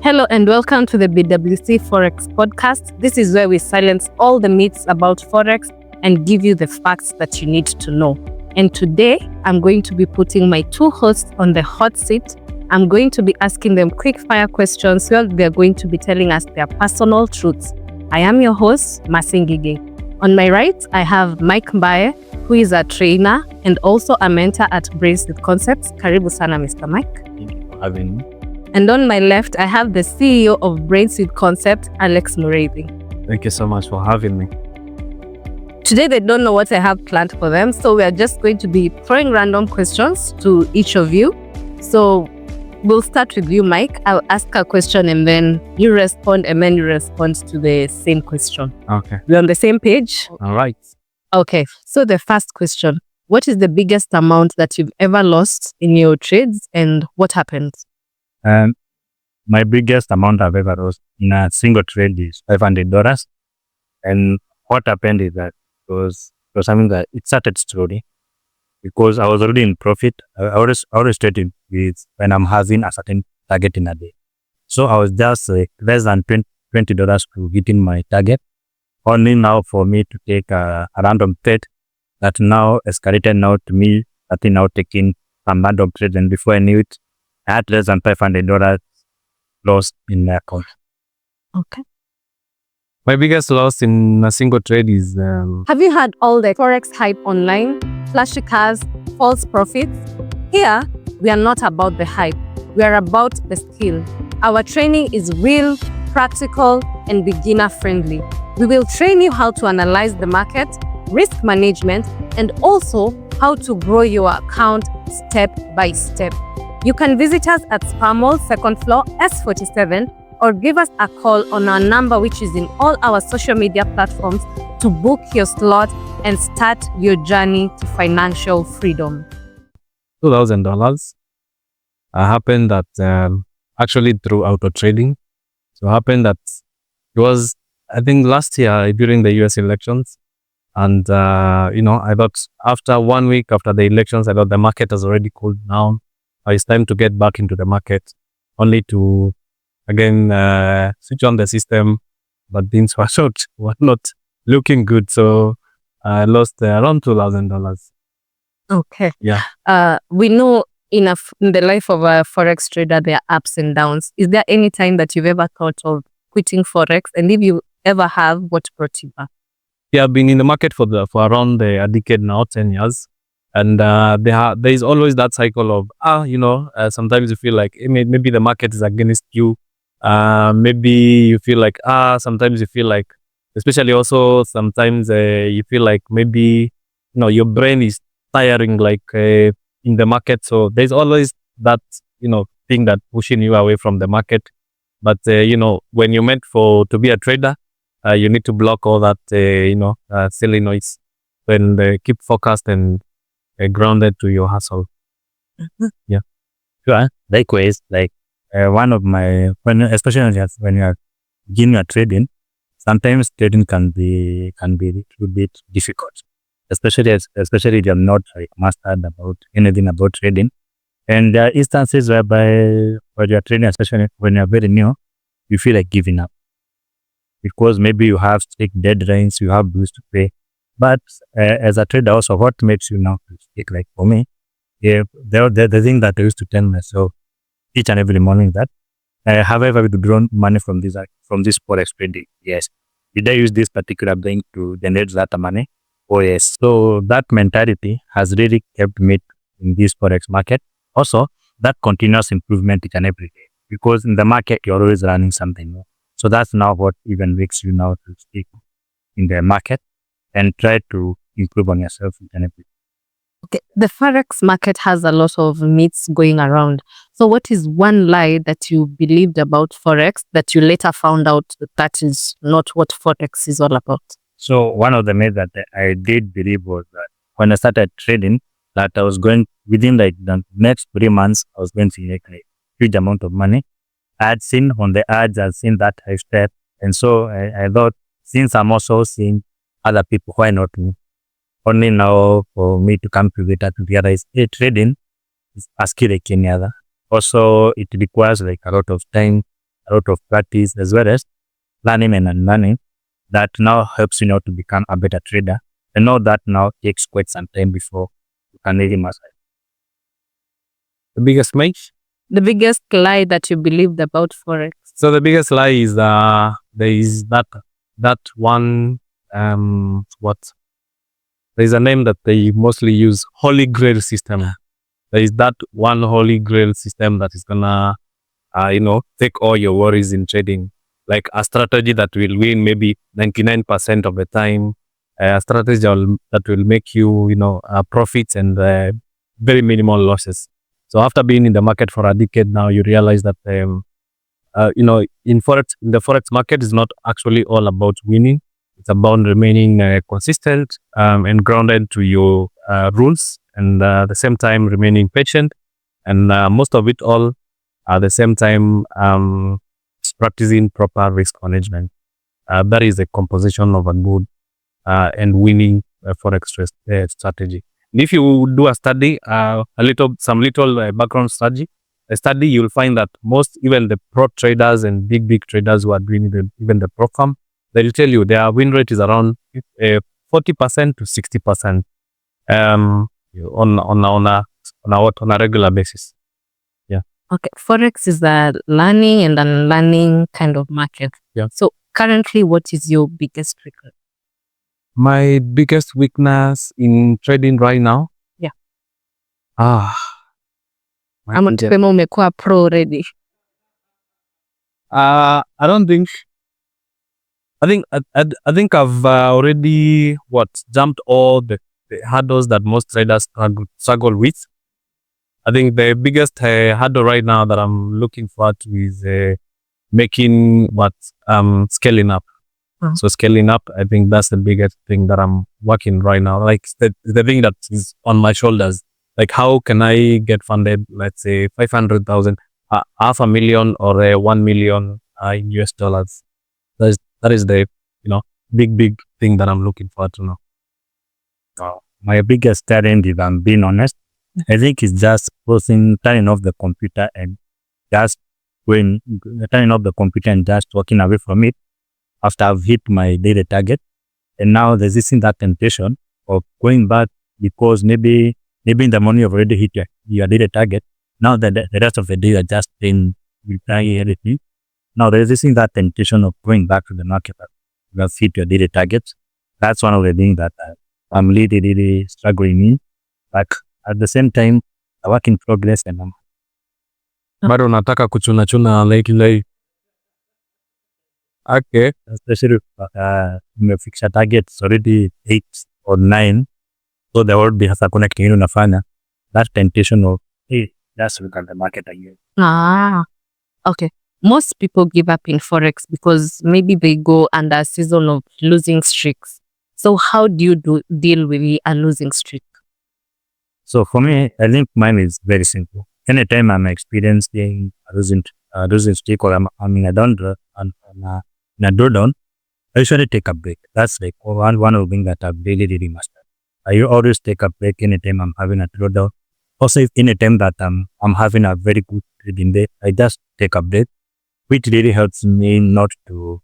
Hello and welcome to the BWC Forex podcast. This is where we silence all the myths about Forex and give you the facts that you need to know. And today, I'm going to be putting my two hosts on the hot seat. I'm going to be asking them quick fire questions where they're going to be telling us their personal truths. I am your host, Masingige. On my right, I have Mike Mbaye, who is a trainer and also a mentor at Brace with Concepts. Karibu sana, Mr. Mike. Thank you for having me. And on my left, I have the CEO of Brains with Concept, Alex Mureithi. Thank you so much for having me. Today, they don't know what I have planned for them, so we are just going to be throwing random questions to each of you. So we'll start with you, Mike. I'll ask a question and then you respond, and then you respond to the same question. Okay. We're on the same page? All right. Okay. So the first question, what is the biggest amount that you've ever lost in your trades and what happened? My biggest amount I've ever lost in a single trade is $500. And what happened is that it was something that it started slowly because I was already in profit. I always trading with when I'm having a certain target in a day. So I was just less than $20 to hitting my target. Only now for me to take a random trade that now escalated now to me, I think now taking some random trade, and before I knew it, I had less than $500 lost in my account. Okay. My biggest loss in a single trade is... Have you had all the Forex hype online, flashy cars, false profits? Here, we are not about the hype. We are about the skill. Our training is real, practical, and beginner-friendly. We will train you how to analyze the market, risk management, and also how to grow your account step by step. You can visit us at Spar Mall, second floor, S47, or give us a call on our number, which is in all our social media platforms, to book your slot and start your journey to financial freedom. $2,000 happened that actually through auto trading. So happened that it was, I think, last year during the US elections. And, I thought after 1 week after the elections, I thought the market has already cooled down. It's time to get back into the market, only to again switch on the system, but things were not looking good. So I lost around $2,000. Okay. Yeah. We know in the life of a Forex trader, there are ups and downs. Is there any time that you've ever thought of quitting Forex? And if you ever have, what brought you back? Yeah, I've been in the market for around a decade now, 10 years. And there is always that cycle of, sometimes you feel like maybe the market is against you. Maybe you feel like, sometimes you feel like, especially also sometimes you feel like maybe, your brain is tiring in the market. So there's always that, thing that pushing you away from the market. But, when you're meant to be a trader, you need to block all that, silly noise and keep focused and grounded to your hustle. Mm-hmm. Yeah. Sure. Likewise, one of my, especially when you are beginning your trading, sometimes trading can be a little bit difficult, especially if you're not mastered about anything about trading. And there are instances whereby when you're trading, especially when you're very new, you feel like giving up because maybe you have strict deadlines, you have bills to pay. But as a trader also, what makes you now to stick? Like for me, the thing that I used to tell myself each and every morning that have I ever withdrawn money from this Forex trading? Yes. Did I use this particular bank to generate that money? Oh yes. So that mentality has really kept me in this Forex market. Also, that continuous improvement each and every day, because in the market you're always running something new. So that's now what even makes you now to stick in the market and try to improve on yourself each and every day. Okay. The Forex market has a lot of myths going around. So what is one lie that you believed about Forex that you later found out that is not what Forex is all about? So one of the myths that I did believe was that when I started trading, that I was going within the next 3 months, I was going to make a huge amount of money. I had seen on the ads, I'd seen that high step. And so I thought, since I'm also seeing other people, why not me? Only now for me to come to realize trading is a skill like any other. Also, it requires a lot of time a lot of practice, as well as learning and unlearning that now helps you to become a better trader. And know that now takes quite some time before you can really master it. The biggest myth? The biggest lie that you believed about Forex? So the biggest lie is there is that one there is a name that they mostly use, holy grail system. There is that one holy grail system that is gonna take all your worries in trading, like a strategy that will win maybe 99% of the time, a strategy that will make you profits and very minimal losses. So after being in the market for a decade now, you realize that in the Forex market is not actually all about winning. It's about remaining consistent and grounded to your rules, and at the same time remaining patient, and most of it all at the same time practicing proper risk management. That is the composition of a good and winning Forex strategy. And if you do a study, some little background study, you'll find that even the pro traders and big traders who are doing even the pro firm, they'll tell you their win rate is around 40% to 60% on a regular basis. Yeah. Okay, Forex is a learning and unlearning kind of market. Yeah. So currently, what is your biggest regret? My biggest weakness in trading right now? Yeah. Ama tuseme umekuwa pro already. I don't think. I think I've already jumped all the hurdles that most traders struggle with. I think the biggest hurdle right now that I'm looking forward to is making scaling up. Mm-hmm. So scaling up, I think that's the biggest thing that I'm working right now. Like the thing that is on my shoulders. Like how can I get funded? Let's say 500,000, $500,000 or 1 million in US dollars. That is the big thing that I'm looking forward to now. My biggest challenge, if I'm being honest, I think it's just turning off the computer and just walking away from it after I've hit my daily target. And now there's this that temptation of going back because maybe in the morning you've already hit your daily target. Now the rest of the day you're just playing with everything. Now there's this that temptation of going back to the market. You have hit your daily targets. That's one of the things that I'm really struggling in. But at the same time, a work in progress and bado nataka kuchuna like okay, especially fix targets already 8 or 9, so there would be hasa kuna kitu unafanya, that temptation of just look at the market again. Okay. Most people give up in Forex because maybe they go under a season of losing streaks. So how do you deal with a losing streak? So for me, I think mine is very simple. Anytime I'm experiencing a losing streak or I'm in a drawdown, I usually take a break. That's like one of the things that I've really mastered. I always take a break anytime I'm having a drawdown. Also, if anytime that I'm having a very good trading day, I just take a break, which really helps me not to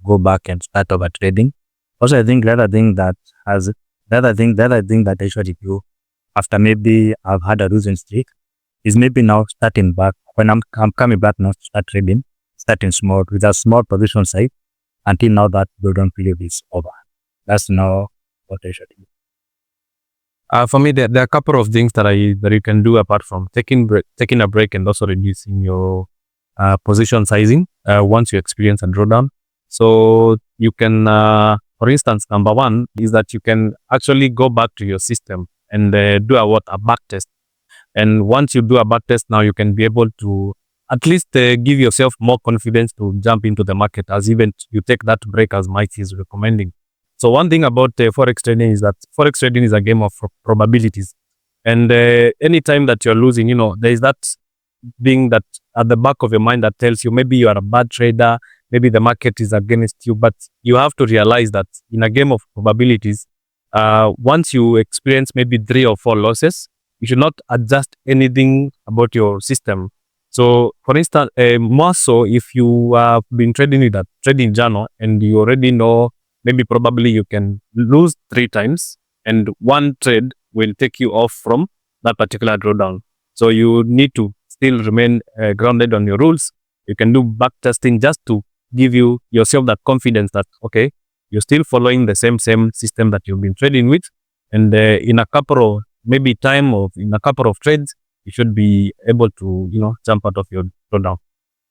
go back and start over trading. Also, I think the other thing that I usually do after maybe I've had a losing streak is maybe now starting back when I'm coming back now to start trading, starting small with a small position size until now that drawdown period is over. That's now what I should do. For me, there are a couple of things that you can do apart from taking a break and also reducing your position sizing once you experience a drawdown. So you can, for instance, number one is that you can actually go back to your system and do a back test. And once you do a back test, now you can be able to at least give yourself more confidence to jump into the market as even you take that break as Mike is recommending. So one thing about Forex trading is that Forex trading is a game of probabilities. And anytime that you're losing, there is that thing that at the back of your mind that tells you maybe you are a bad trader, maybe the market is against you, but you have to realize that in a game of probabilities, once you experience maybe 3 or 4 losses, you should not adjust anything about your system. So, for instance, more so if you have been trading with a trading journal and you already know, maybe probably you can lose 3 times and one trade will take you off from that particular drawdown. So you need to still remain grounded on your rules. You can do back testing just to give you yourself that confidence that, okay, you're still following the same system that you've been trading with. And in a couple of, maybe time of, in a couple of trades, you should be able to, jump out of your drawdown.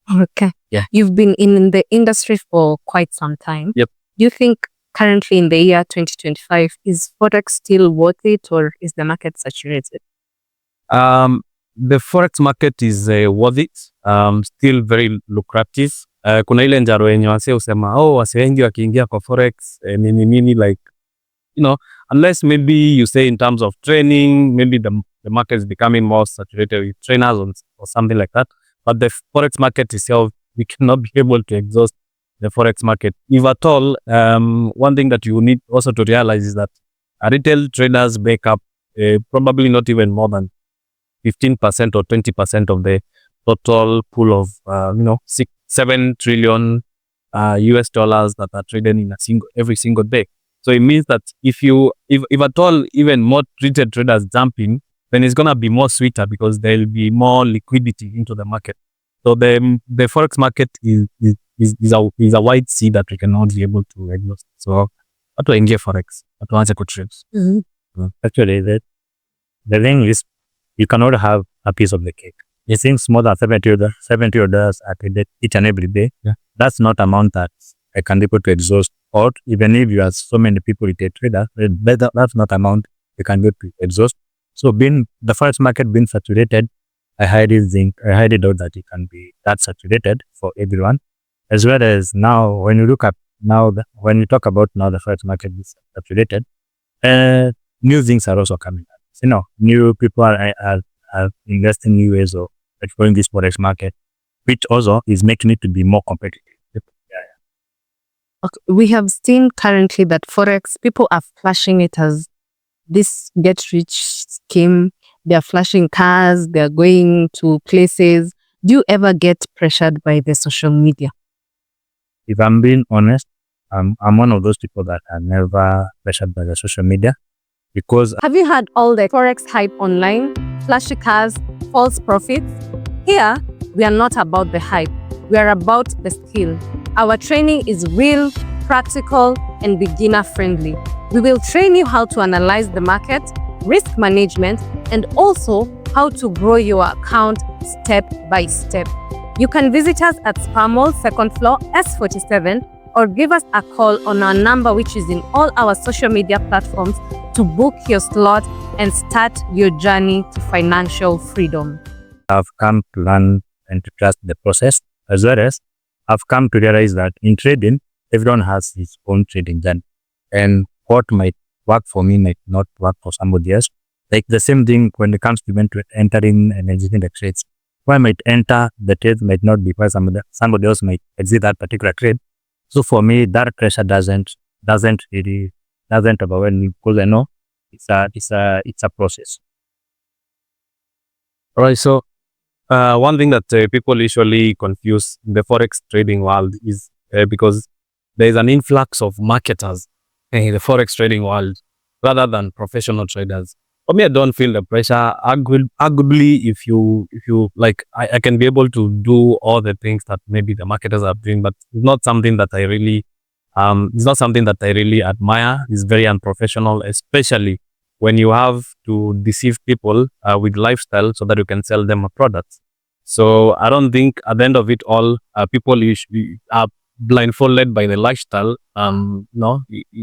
Okay. Yeah. You've been in the industry for quite some time. Yep. Do you think currently in the year 2025, is Forex still worth it, or is the market saturated? The Forex market is worth it, still very lucrative. Kuna ile njaro yenye wase usema, wase wengi wakiingia kwa Forex, nini, like, unless maybe you say in terms of training, maybe the market is becoming more saturated with trainers or something like that. But the Forex market itself, we cannot be able to exhaust the Forex market. If at all, one thing that you need also to realize is that retail traders make up probably not even more than 15% or 20% of the total pool of, 7 trillion US dollars that are traded in every single day. So it means that if at all even more retail traders jump in, then it's going to be more sweeter because there will be more liquidity into the market. So the Forex market is a wide sea that we cannot be able to exhaust. So watu waingie Forex, watu waanze kutrade. Actually, the thing is, you cannot have a piece of the cake. It seems more than $70 at a day, each and every day. Yeah. That's not amount that I can be able to exhaust. Or even if you have so many people with a trader, that's not amount you can be able to exhaust. So the Forex market being saturated, I highly doubt that it can be that saturated for everyone. As well as now, when you look at when you talk about now the Forex market is saturated, new things are also coming up. So, new people are investing new ways of exploring this Forex market, which also is making it to be more competitive. Okay. We have seen currently that Forex, people are flashing it as this get rich scheme. They're flashing cars, they're going to places. Do you ever get pressured by the social media? If I'm being honest, I'm one of those people that are never pressured by the social media, because Have you had all the Forex hype online, flashy cars, false profits? Here, we are not about the hype. We are about the skill. Our training is real, practical, and beginner-friendly. We will train you how to analyze the market, risk management, and also how to grow your account step by step. You can visit us at Spar Mall, 2nd floor, S47, or give us a call on our number, which is in all our social media platforms, to book your slot and start your journey to financial freedom. I've come to learn and to trust the process, as well as I've come to realize that in trading, everyone has his own trading journey, and what might work for me might not work for somebody else. Like the same thing when it comes to entering and exiting the trades. Why I might enter the trade might not be why somebody else might exit that particular trade. So for me, that pressure doesn't overwhelm me, because I know it's a process. All right. So one thing that people usually confuse in the Forex trading world is because there is an influx of marketers in the Forex trading world rather than professional traders. For me, I don't feel the pressure. Arguably, if you like, I can be able to do all the things that maybe the marketers are doing, but it's not something that I really admire. It's very unprofessional, especially when you have to deceive people with lifestyle so that you can sell them a product. So I don't think at the end of it all, people are blindfolded by the lifestyle, in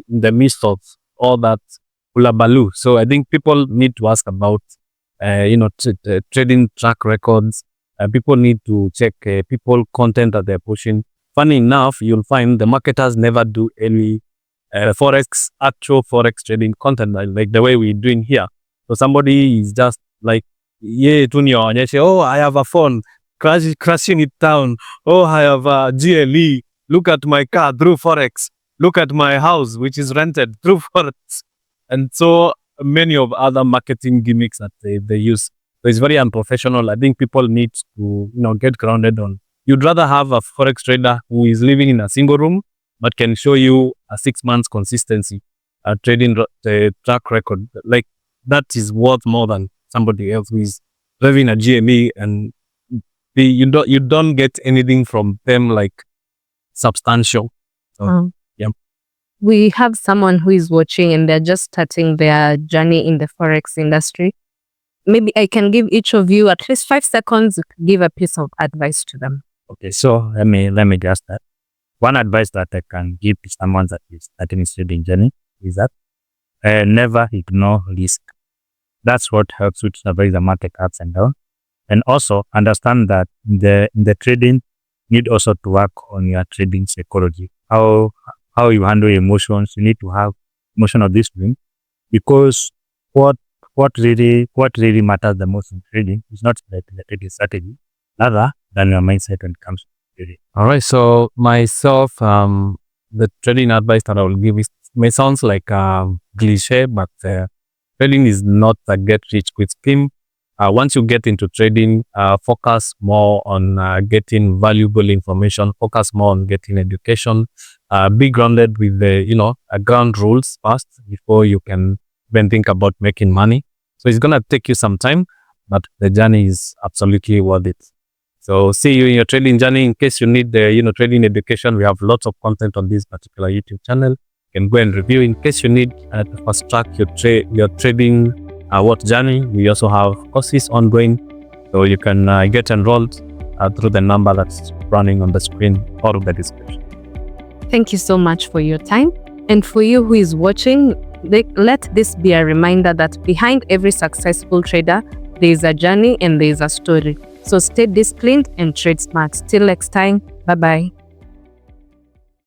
the midst of all that hullabaloo. So I think people need to ask about, trading track records. People need to check people content that they're pushing. Funny enough, you'll find the marketers never do any actual Forex trading content like the way we're doing here. So somebody is just like, I have a phone, crashing it down. Oh, I have a GLE. Look at my car through Forex. Look at my house, which is rented through Forex. And so many of other marketing gimmicks that they use. So it's very unprofessional. I think people need to, get grounded on. You'd rather have a Forex trader who is living in a single room, but can show you a 6 months consistency, a trading track record. Like that is worth more than somebody else who is living a GME, and you don't get anything from them like substantial. So, we have someone who is watching and they're just starting their journey in the Forex industry. Maybe I can give each of you at least 5 seconds to give a piece of advice to them. Okay, so let me just start. One advice that I can give to someone that is starting his trading journey is that never ignore risk. That's what helps you to survive the market ups and downs. And also understand that in the trading, you need also to work on your trading psychology. How you handle emotions. You need to have emotional discipline, because what really matters the most in trading is not the trading strategy, rather than your mindset when it comes to trading. All right. So myself, the trading advice that I will give may sounds like cliche, but trading is not a get rich quick scheme. Once you get into trading, focus more on getting valuable information, focus more on getting education, be grounded with the, ground rules first before you can then think about making money. So it's going to take you some time, but the journey is absolutely worth it. So see you in your trading journey. In case you need the, trading education, we have lots of content on this particular YouTube channel. You can go and review. In case you need to fast track your trading journey, we also have courses ongoing, so you can get enrolled through the number that's running on the screen or the description. Thank you so much for your time. And for you who is watching, let this be a reminder that behind every successful trader, there is a journey and there is a story. So stay disciplined and trade smart. Till next time, bye-bye.